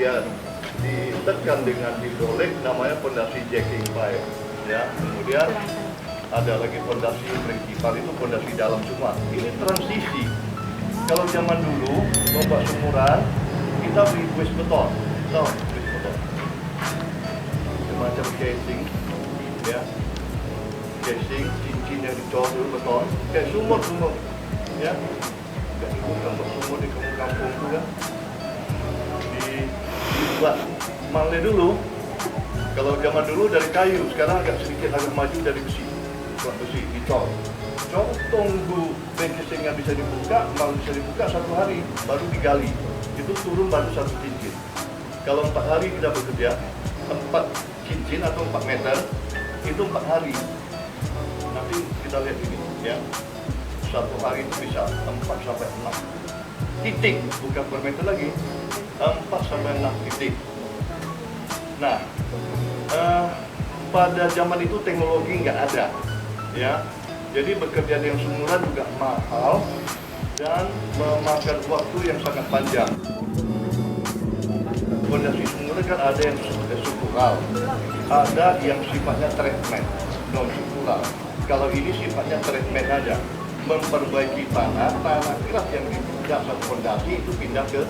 Ya, ditekan dengan hidrolik namanya pondasi jacking pipe. Ya, kemudian ada lagi pondasi principal, itu pondasi dalam semua. Ini transisi. Kalau zaman dulu lomba sumuran kita beli kuis beton, tahu kuis beton, semacam casing, ya, casing cincin yang dicor dulu beton, kayak sumur, ya, kayak sumur di kampung itu kan. Dibuat mangle dulu. Kalau zaman dulu dari kayu, sekarang agak maju dari besi. Buat besi dicor. Tunggu casingnya bisa dibuka, mal bisa dibuka 1 hari, baru digali. Itu turun baru 1 cincin. Kalau 4 hari kita bekerja, 4 cincin atau 4 meter, itu 4 hari. Nanti kita lihat ini, ya. 1 hari itu bisa 4 sampai 6 titik, bukan per meter lagi. 4 sampai 6 titik. Nah, pada zaman itu teknologi nggak ada, ya. Jadi bekerja dengan sumuran juga mahal dan memakan waktu yang sangat panjang. Pondasi sumuran kan ada yang struktural, ada yang sifatnya treatment, non struktural. Kalau ini sifatnya treatment aja, memperbaiki tanah keras yang di dasar pondasi itu pindah ke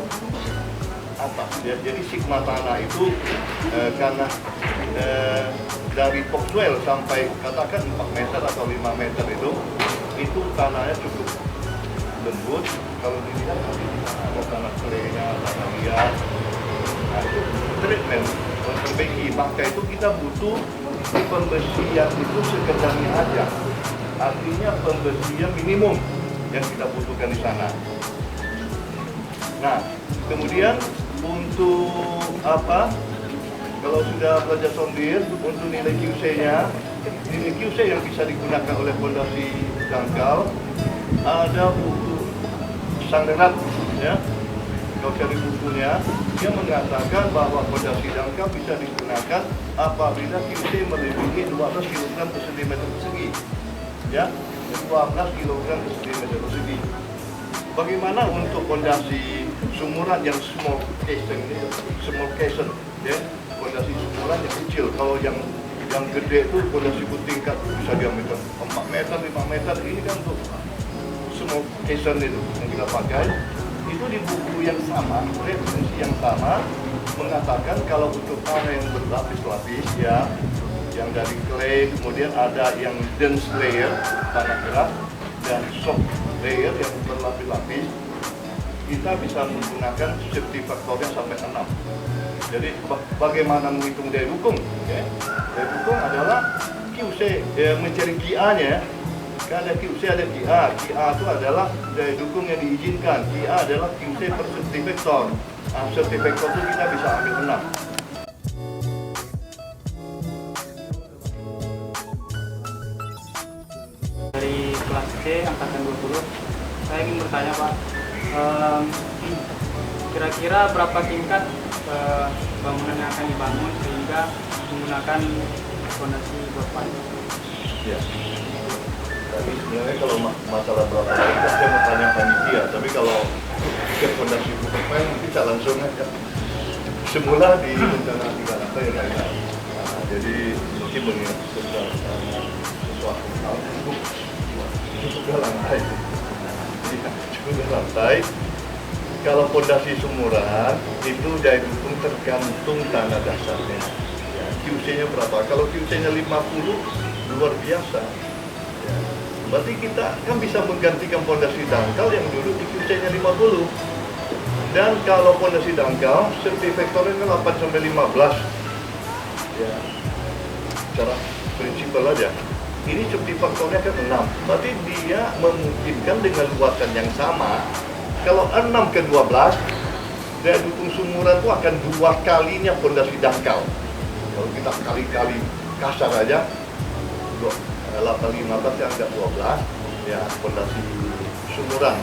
atas, ya. Jadi sigma tanah itu karena dari topsoil sampai katakan 4 meter atau 5 meter itu tanahnya cukup lembut. Kalau dilihat ada tanah kelenya, tanah liat, nah itu treatment, memperbaiki. Maka itu kita butuh pembersihan itu sekedarnya aja, artinya pembersihan minimum yang kita butuhkan di sana. Nah, kemudian untuk apa? Kalau sudah belajar sondir, untuk nilai QC-nya, nilai QC yang bisa digunakan oleh pondasi dangkal, ada buku standar, ya. Kalau cari bukunya, dia mengatakan bahwa pondasi dangkal bisa digunakan apabila QC melebihi 12 kg per cm persegi, ya, 12 kg per cm persegi. Bagaimana untuk pondasi sumuran yang small casing, ya, pondasi sumuran yang kecil. Kalau yang gede itu pondasi bertingkat bisa diameter 4 meter, 5 meter. Ini kan untuk small casing itu yang kita pakai. Itu di buku yang sama, referensi yang sama, mengatakan kalau untuk tanah yang berlapis-lapis, ya, yang dari clay, kemudian ada yang dense layer, tanah keras, dan soft layer yang berlapis-lapis, kita bisa menggunakan safety faktornya sampai 6. Jadi bagaimana menghitung daya dukung? Ya? Daya dukung adalah QC, mencari QA-nya. Kan ada QC, ada QA. QA itu adalah daya dukung yang diizinkan. QA adalah QC per safety factor. Nah, safety factor itu kita bisa ambil 6. Dari kelas C angkatan 20, saya ingin bertanya, Pak, kira-kira berapa tingkat bangunan yang akan dibangun sehingga menggunakan fondasi berpan? Ya. Tapi sebenarnya kalau masalah berapa tingkat saya mau tanya panitia, tapi kalau ke fondasi berpan bisa langsung aja. Semula di rencana 3 lantai yang lain. Nah, jadi mungkin mengingat sesuatu hal cukup lantai. Cukup lantai. Kalau fondasi sumuran itu daya dukung tergantung tanah dasarnya. Ya, QC-nya berapa? Kalau QC-nya 50 luar biasa. Ya, berarti kita kan bisa menggantikan fondasi dangkal yang dulu di QC-nya 50. Dan kalau fondasi dangkal, safety factornya 8 sampai 15. Ya, secara prinsipal aja. Ini safety faktornya kan 6. Berarti dia memungkinkan dengan luasan yang sama. Kalau 6 ke 12, daya dukung sumuran itu akan 2 kalinya fondasi dangkal. Kalau kita kali-kali kasar aja, 8-15 yang ada 12, ya fondasi sumuran,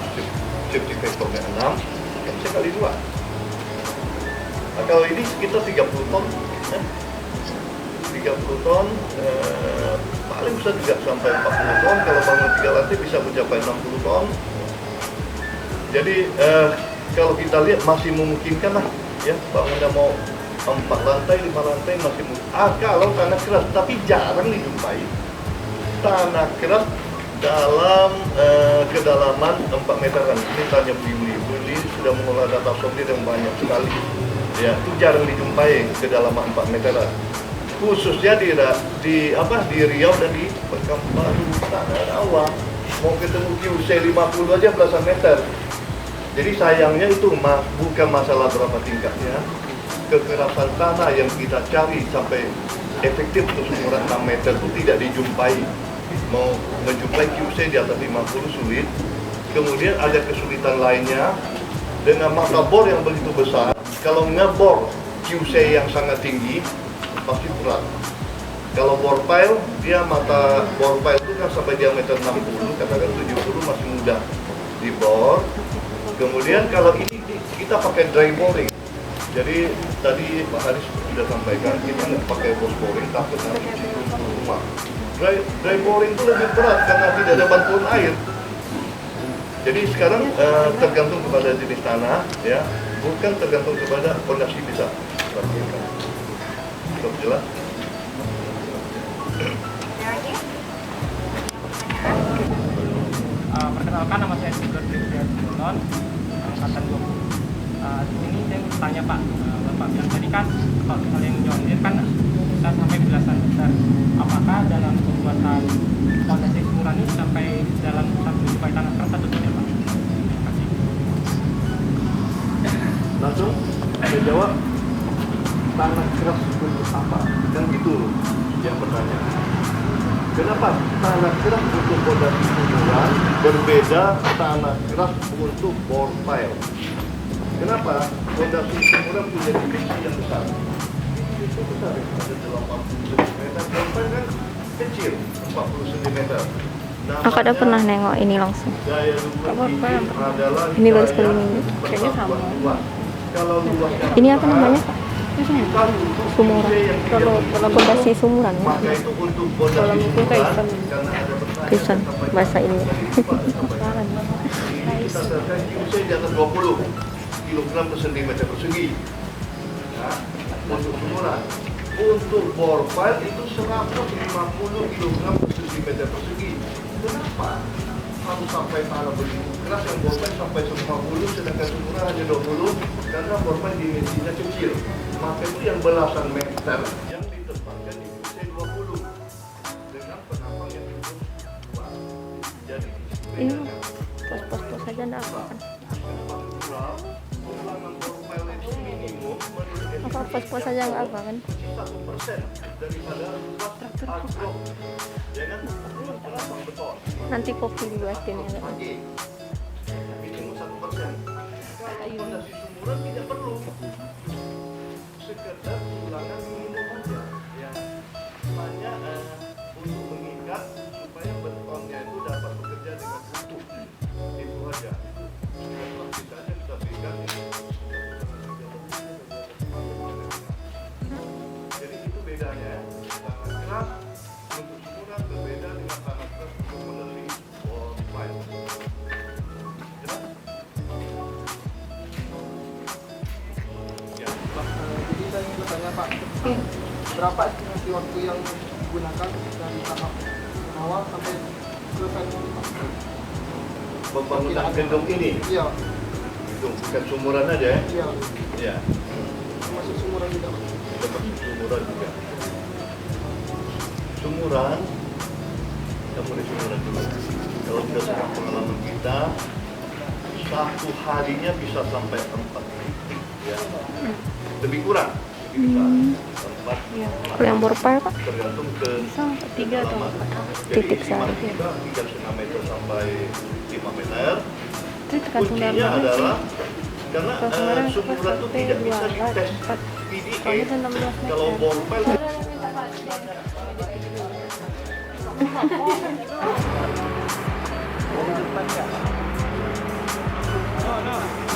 safety factornya 6, kan bisa kali 2. Nah, kalau ini sekitar 30 ton, ya. 30 ton, paling bisa 3 sampai 40 ton, kalau bangun 3 lantai bisa mencapai 60 ton. Jadi kalau kita lihat masih memungkinkan lah Ya, bangunan mau 4 lantai, 5 lantai masih mudah. Kalau tanah keras, tapi jarang dijumpai tanah keras dalam kedalaman 4 meteran. Ini tanya Buli sudah mengolah data sortir yang banyak sekali. Ya, itu jarang dijumpai kedalaman 4 meteran. Khususnya di Riau dan di Pekanbaru, tanah rawa. Mau ketemu QC 50 aja belasan meter. Jadi sayangnya itu bukan masalah berapa tingkatnya. Kekerasan tanah yang kita cari sampai efektif untuk sumuran 6 meter itu tidak dijumpai. Mau menjumpai QC di atas 50 sulit. Kemudian ada kesulitan lainnya dengan mata bor yang begitu besar. Kalau ngebor QC yang sangat tinggi pasti berat. Kalau bor pile, dia mata bor pile itu kan sampai diameter 60, katakan 70 masih mudah dibor. Kemudian kalau ini kita pakai dry boring. Jadi tadi Pak Haris sudah sampaikan kita nggak pakai post boring, takut nanti cium rumah. Dry boring itu lebih berat karena tidak ada bantuan air. Jadi sekarang tergantung kepada jenis tanah, ya, bukan tergantung kepada fondasi bisa. Cukup jelas. Perkenalkan, nama saya Sugeng Tribudiarto, angkatan 20. Di sini saya mau tanya Pak, Bapak bilang tadi kan kalau kalian jondir kan bisa sampai belasan meter. Apakah dalam pembuatan fondasi sumuran ini sampai dalam satu jumpai tanah keras atau tidak Pak? Terima kasih. Langsung saya jawab, tanah keras untuk apa? Kan gitu yang bertanya. Kenapa tanah keras untuk fondasi sumuran berbeda tanah keras untuk bor pile? Kenapa? Fondasi sumuran punya dimensi yang besar. Itu besar, ada 80 cm. Bor pile kan kecil, 40 cm. Kakak udah pernah nengok ini langsung. Daya dukung adalah Ini baru sekali ini. Kayaknya sama. Kalau luasnya Ini apa namanya? besar, Sumuran. Kalau fondasi sumuran ya. maka itu untuk fondasi sumuran karena ada Tulisan bahasa ini. kita selesai QC di atas 20 kg per cm persegi. Ya, untuk sumuran. Untuk bor pile itu 150 kg per cm persegi. Kenapa? Harus sampai tanah begitu keras yang bor pile sampai 150, sedangkan sumuran hanya 20 karena bor pile dimensinya kecil. Maka itu yang belasan meter yang ditempatkan di QC 20 dengan penampang yang cukup kuat. Jadi Ini pos-pos saja enggak apa kan? Apa pos-pos saja enggak apa kan? 1% daripada agro, ya kan? Penambang beton. Nanti kopi dibuatin ya. Pagi, minimum 1%. Kalau fondasi sumuran tidak perlu, sekedar tulangan minimum aja, ya. Hanya untuk mengikat supaya betonnya itu dapat bekerja dengan utuh, itu aja. Setelah sisanya kita berikan ini. Jadi itu bedanya. Tanah keras untuk sumuran berbeda dengan tanah keras untuk fondasi bor pile. Jelas? Ya. Jadi saya ingin bertanya Pak, berapa estimasi waktu yang digunakan dari tahap awal sampai selesai Pak? Pembangunan gendong ini, Iya, itu bukan sumuran aja ya? iya, Ya, masuk sumuran juga Pak. termasuk sumuran juga. Sumuran, kita mulai sumuran dulu. Kalau berdasarkan pengalaman kita, satu harinya bisa sampai 4 titik, ya. Lebih kurang, bisa 4. Kalau yang bor pile Pak? Tergantung ke Sampai 3 atau kedalaman. 4 Jadi titik sehari. 3,5 meter sampai 5 meter. Itu tergantung Kuncinya dalamnya sih. adalah karena Kalau kemarin aku sumuran itu sampai tidak bisa 2 dites 4. PDA. Soalnya kan 16 meter. Kalau bor pile Oh, no.